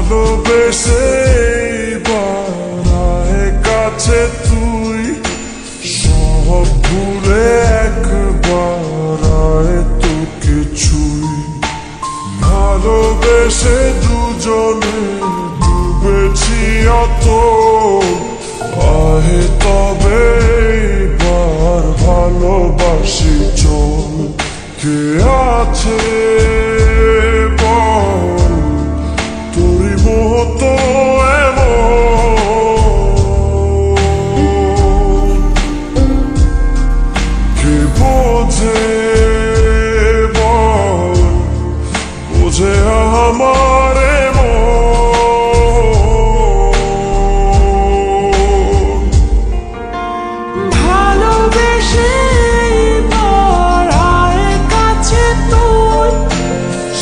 ভালোবেসে বাড়ায় কাছে তুই সব ভুলে একবার আয় তোকে ছুই ভালোবেসে দুজনে ডুবেছি অত আহে তবে এবার ভালোবাসি চল কে আছে আমারে ভালোবেসে বাড়ায় কাছে তুই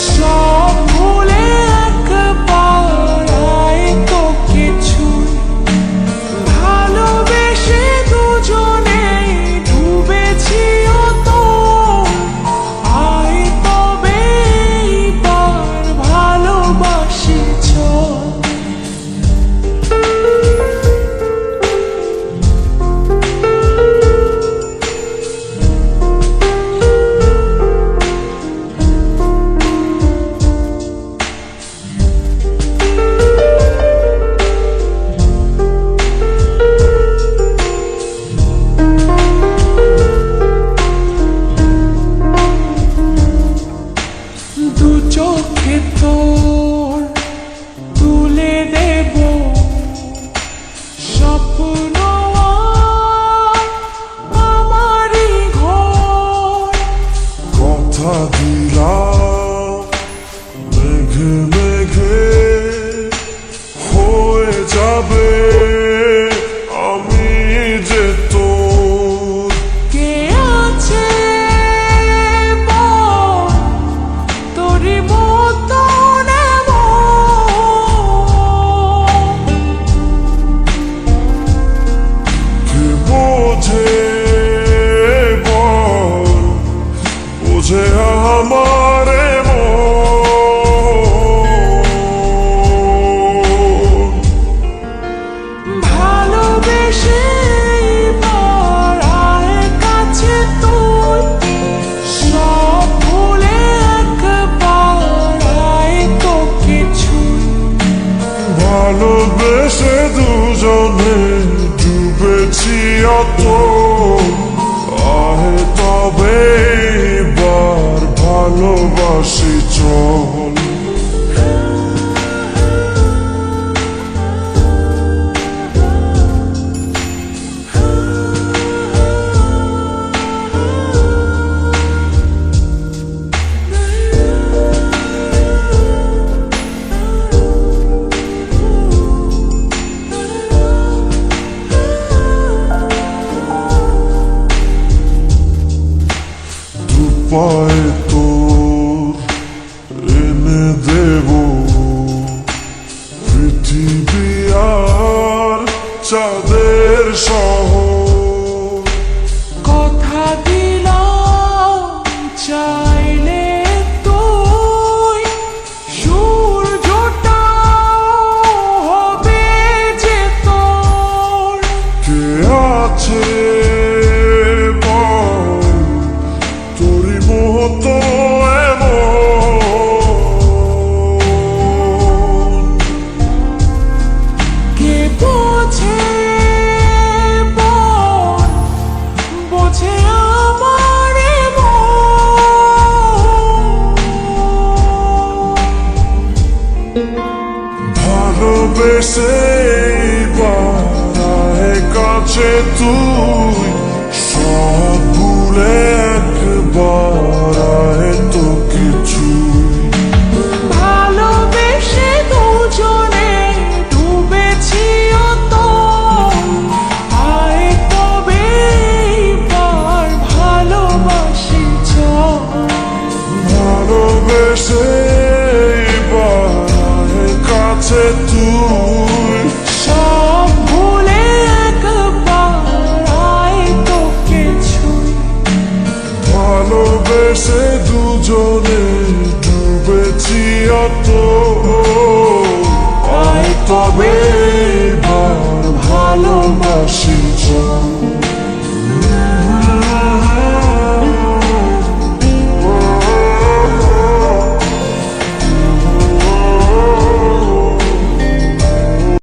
সব ভুলে একবার আয় তোকে ছুই ভালোবেসে দুজনে ডুবেছি অত আয় তবে এবার ভালোবাসি চল দু চোখে তোর তুলে দেব স্বপ্ন আমারই ঘর কথা দিলাম মেঘে মেঘে হয়ে যাবে আমি যে তোর কে আছে বল তোরই মতন কে বোঝে বল বোঝে আমারে ভালোবেসে বাড়ায় কাছে তুই সব ভুলে একবার আয় তোকে ছুই ভালোবেসে দুজনে ডুবেছি অত আহে তবে এবার ভালোবাসি চল পায়ে তোর এনে দেব পৃথিবী আর চাঁদের শহর কথা দিলাম চাইলে তুই সূর্যটাও হবে যে তোর কে আছে তো কে বোঝে বল বোঝে আমার ভালোবেসে বাড়ায় কাছে তুই সব ভুলে একবার আয় তোকে ছুই ভালোবেসে দুজনে ডুবেছি অত আয় তবে এবার ভালোবাসি চল ভালোবেসে বাড়ায় কাছে তুই সব ভুলে একবার আয় তোকে ছুই ভালোবেসে দুজনে ডুবেছি অত তবে